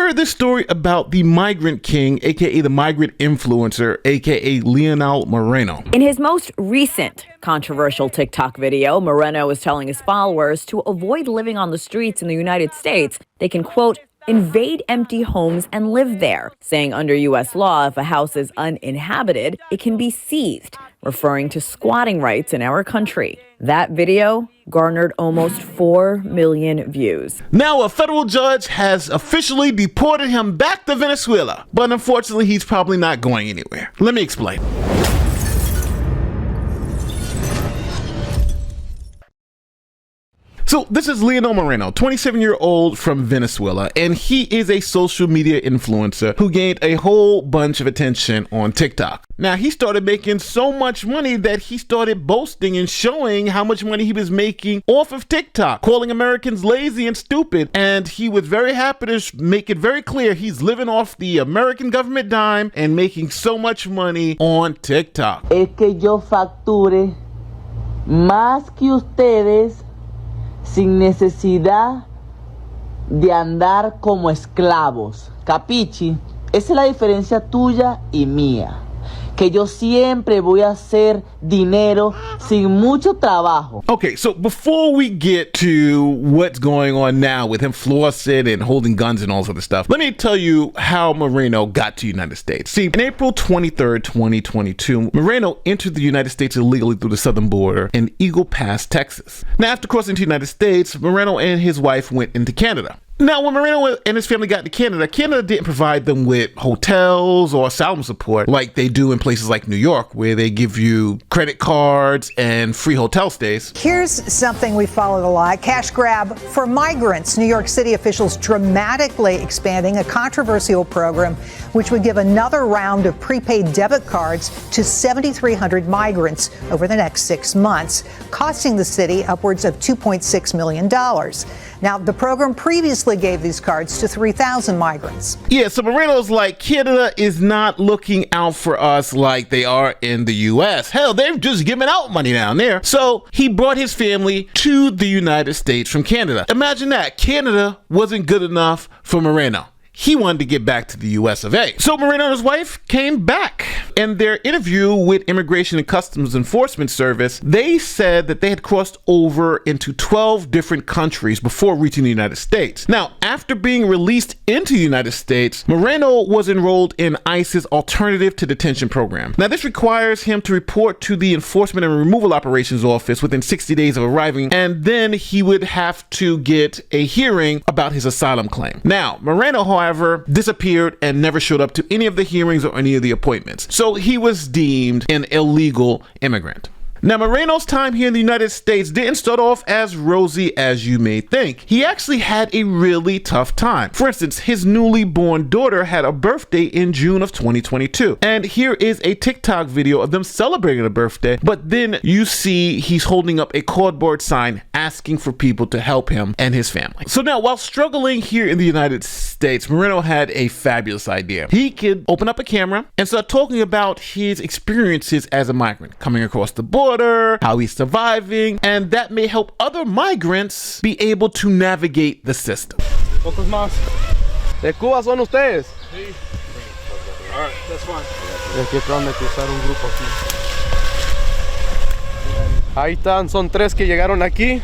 heard this story about the Migrant King, aka the Migrant Influencer, aka Lionel Moreno. In his most recent controversial TikTok video, Moreno is telling his followers to avoid living on the streets in the United States. They can, quote, invade empty homes and live there, saying under U.S. law, if a house is uninhabited, it can be seized, referring to squatting rights in our country. That video garnered almost 4 million views. Now, a federal judge has officially deported him back to Venezuela, but unfortunately, he's probably not going anywhere. Let me explain. So this is Lionel Moreno, 27-year-old from Venezuela, and he is a social media influencer who gained a whole bunch of attention on TikTok. Now, he started making so much money that he started boasting and showing how much money he was making off of TikTok, calling Americans lazy and stupid, and he was very happy to make it very clear he's living off the American government dime and making so much money on TikTok. Es que yo facture más que ustedes sin necesidad de andar como esclavos. ¿Capichi? Esa es la diferencia tuya y mía. Que yo siempre voy a hacer dinero sin mucho trabajo. Okay, so before we get to what's going on now with him flossing and holding guns and all this other stuff, let me tell you how Moreno got to the United States. See, on April 23rd, 2022, Moreno entered the United States illegally through the southern border in Eagle Pass, Texas. Now, after crossing to the United States, Moreno and his wife went into Canada. Now, when Moreno and his family got to Canada, Canada didn't provide them with hotels or asylum support like they do in places like New York, where they give you credit cards and free hotel stays. Here's something we followed a lot. Cash grab for migrants. New York City officials dramatically expanding a controversial program which would give another round of prepaid debit cards to 7,300 migrants over the next 6 months, costing the city upwards of $2.6 million. Now, the program previously gave these cards to 3,000 migrants. Yeah, so Moreno's like, Canada is not looking out for us like they are in the U.S. Hell, they've just given out money down there. So he brought his family to the United States from Canada. Imagine that. Canada wasn't good enough for Moreno. He wanted to get back to the US of A. So Moreno and his wife came back. In their interview with Immigration and Customs Enforcement Service, they said that they had crossed over into 12 different countries before reaching the United States. Now, after being released into the United States, Moreno was enrolled in ICE's Alternative to Detention program. Now, this requires him to report to the Enforcement and Removal Operations Office within 60 days of arriving, and then he would have to get a hearing about his asylum claim. Now, Moreno, however, disappeared and never showed up to any of the hearings or any of the appointments. So he was deemed an illegal immigrant. Now, Moreno's time here in the United States didn't start off as rosy as you may think. He actually had a really tough time. For instance, his newly born daughter had a birthday in June of 2022. And here is a TikTok video of them celebrating a birthday, but then you see he's holding up a cardboard sign asking for people to help him and his family. So now, while struggling here in the United States, Moreno had a fabulous idea. He could open up a camera and start talking about his experiences as a migrant, coming across the border, how he's surviving, and that may help other migrants be able to navigate the system. ¿Cuántos más? ¿De Cuba son ustedes? Sí. All right, that's fine. Aquí acaban de cruzar un grupo aquí. Ahí están, son 3 que llegaron aquí.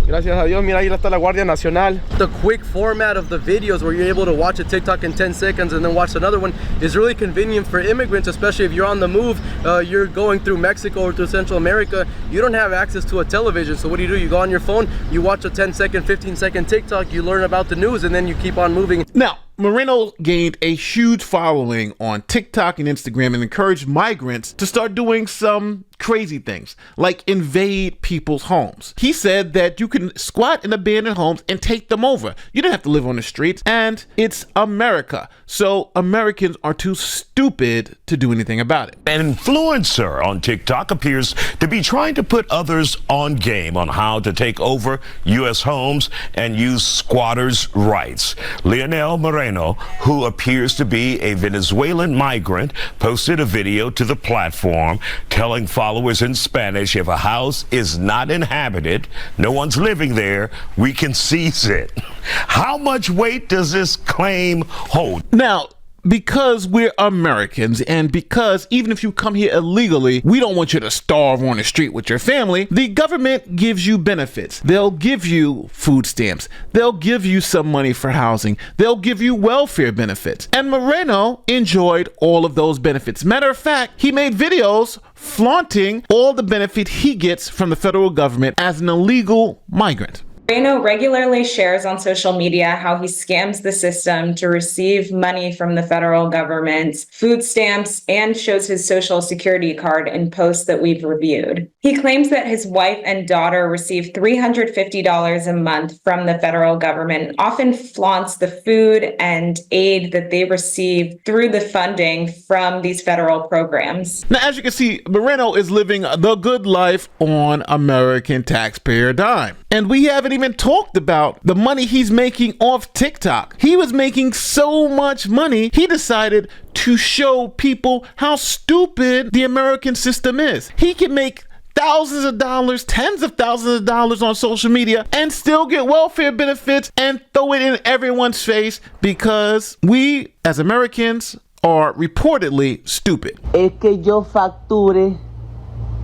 Gracias a Dios, mira, ahí está la Guardia Nacional. The quick format of the videos where you're able to watch a TikTok in 10 seconds and then watch another one is really convenient for immigrants, especially if you're on the move, you're going through Mexico or through Central America, you don't have access to a television. So what do? You go on your phone, you watch a 10-second, 15-second TikTok, you learn about the news, and then you keep on moving. Now, Moreno gained a huge following on TikTok and Instagram and encouraged migrants to start doing some crazy things, like invade people's homes. He said that you can squat in abandoned homes and take them over. You don't have to live on the streets, and it's America. So Americans are too stupid to do anything about it. An influencer on TikTok appears to be trying to put others on game on how to take over U.S. homes and use squatters' rights. Lionel Moreno Moreno, who appears to be a Venezuelan migrant, posted a video to the platform telling followers in Spanish, if a house is not inhabited, no one's living there, we can seize it. How much weight does this claim hold? Now, because we're Americans and because even if you come here illegally, we don't want you to starve on the street with your family, the government gives you benefits. They'll give you food stamps. They'll give you some money for housing. They'll give you welfare benefits. And Moreno enjoyed all of those benefits. Matter of fact, he made videos flaunting all the benefit he gets from the federal government as an illegal migrant. Moreno regularly shares on social media how he scams the system to receive money from the federal government, food stamps, and shows his social security card in posts that we've reviewed. He claims that his wife and daughter receive $350 a month from the federal government, and often flaunts the food and aid that they receive through the funding from these federal programs. Now, as you can see, Moreno is living the good life on American taxpayer dime. And we haven't even talked about the money he's making off TikTok. He was making so much money, he decided to show people how stupid the American system is. He can make thousands of dollars, tens of thousands of dollars on social media and still get welfare benefits and throw it in everyone's face because we, as Americans, are reportedly stupid. Es que yo facture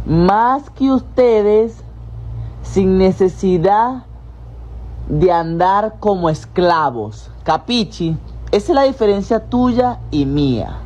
más que ustedes sin necesidad de andar como esclavos. ¿Capichi? Esa es la diferencia tuya y mía.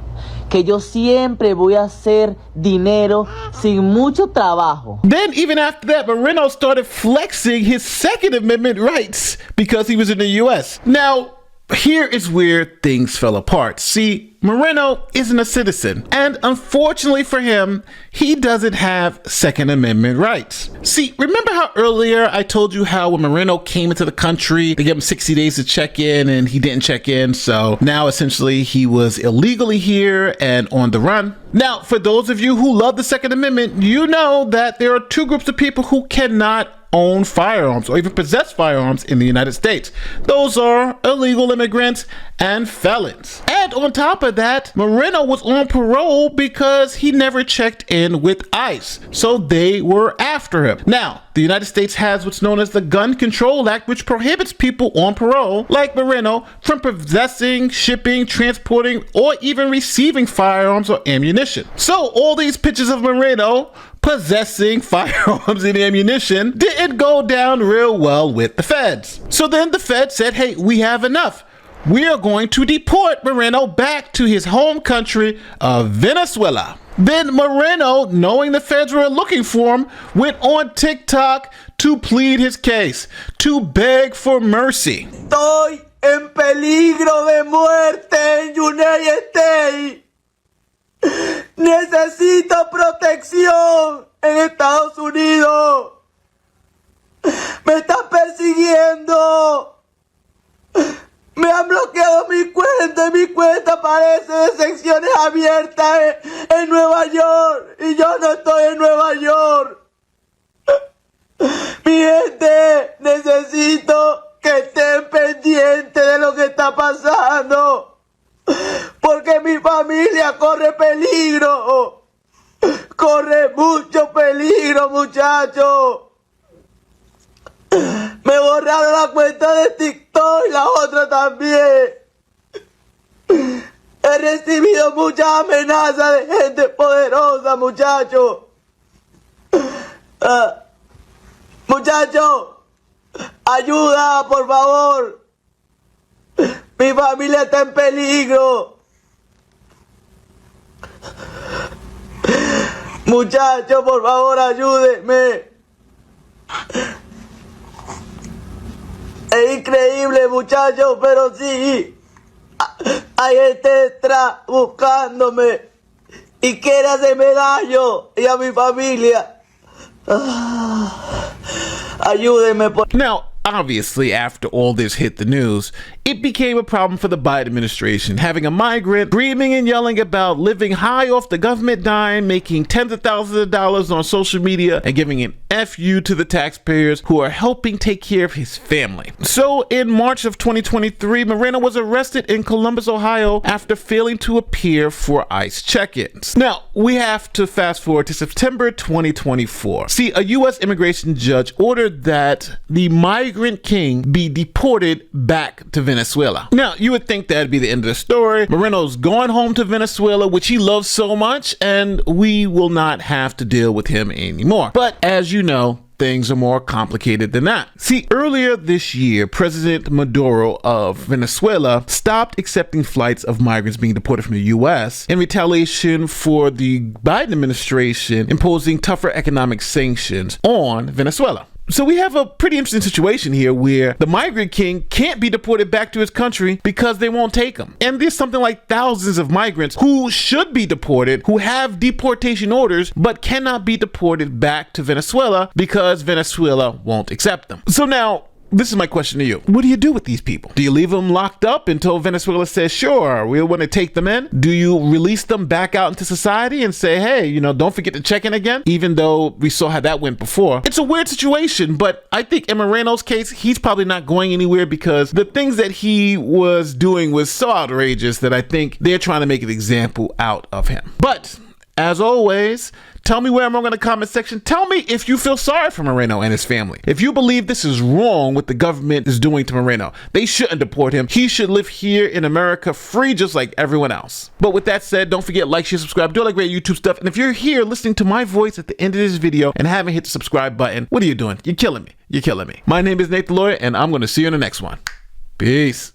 Que yo siempre voy a hacer dinero sin mucho trabajo. Then even after that, Moreno started flexing his Second Amendment rights because he was in the U.S. Now, here is where things fell apart. See, Moreno isn't a citizen, and unfortunately for him, he doesn't have Second Amendment rights. See, remember how earlier I told you how when Moreno came into the country, they gave him 60 days to check in and he didn't check in, so now essentially he was illegally here and on the run. Now, for those of you who love the Second Amendment, you know that there are two groups of people who cannot own firearms or even possess firearms in the United States. Those are illegal immigrants and felons. And on top of that, Moreno was on parole because he never checked in with ICE. So they were after him. Now, the United States has what's known as the Gun Control Act, which prohibits people on parole, like Moreno, from possessing, shipping, transporting, or even receiving firearms or ammunition. So all these pictures of Moreno possessing firearms and ammunition didn't go down real well with the feds. So then the feds said, hey, we have enough. We are going to deport Moreno back to his home country of Venezuela. Then Moreno, knowing the feds were looking for him, went on TikTok to plead his case, to beg for mercy. Estoy en peligro de muerte en United States. Necesito protección en Estados Unidos. Me están persiguiendo. Me han bloqueado mi cuenta y mi cuenta aparece de secciones abiertas en Nueva York. Y yo no estoy en Nueva York. Mi gente, necesito que estén pendientes de lo que está pasando. Porque mi familia corre peligro. Corre mucho peligro, muchachos. Me borraron la cuenta de TikTok y la otra también. He recibido muchas amenazas de gente poderosa, muchachos. Muchachos, ayuda, por favor. Mi familia está en peligro. Muchachos, por favor, ayúdenme. Es increíble, muchachos, pero sí. Hay gente detrás buscándome. Y quiere hacerme daño. Y a mi familia. Ayúdenme, por... Now, obviously, after all this hit the news, it became a problem for the Biden administration, having a migrant screaming and yelling about living high off the government dime, making tens of thousands of dollars on social media, and giving an FU to the taxpayers who are helping take care of his family. So in March of 2023, Moreno was arrested in Columbus, Ohio after failing to appear for ICE check-ins. Now, we have to fast forward to September 2024. See, a U.S. immigration judge ordered that the migrant king be deported back to Venezuela. Now, you would think that'd be the end of the story. Moreno's going home to Venezuela, which he loves so much, and we will not have to deal with him anymore. But as you know, things are more complicated than that. See, earlier this year, President Maduro of Venezuela stopped accepting flights of migrants being deported from the U.S. in retaliation for the Biden administration imposing tougher economic sanctions on Venezuela. So we have a pretty interesting situation here where the migrant king can't be deported back to his country because they won't take him. And there's something like thousands of migrants who should be deported, who have deportation orders, but cannot be deported back to Venezuela because Venezuela won't accept them. So now, this is my question to you. What do you do with these people? Do you leave them locked up until Venezuela says, sure, we want to take them in? Do you release them back out into society and say, hey, don't forget to check in again? Even though we saw how that went before. It's a weird situation, but I think in Moreno's case, he's probably not going anywhere because the things that he was doing was so outrageous that I think they're trying to make an example out of him. But as always, tell me where I'm wrong in the comment section. Tell me if you feel sorry for Moreno and his family. If you believe this is wrong what the government is doing to Moreno, they shouldn't deport him. He should live here in America free just like everyone else. But with that said, don't forget, like, share, subscribe, do all that great YouTube stuff. And if you're here listening to my voice at the end of this video and haven't hit the subscribe button, what are you doing? You're killing me. You're killing me. My name is Nate the Lawyer, and I'm going to see you in the next one. Peace.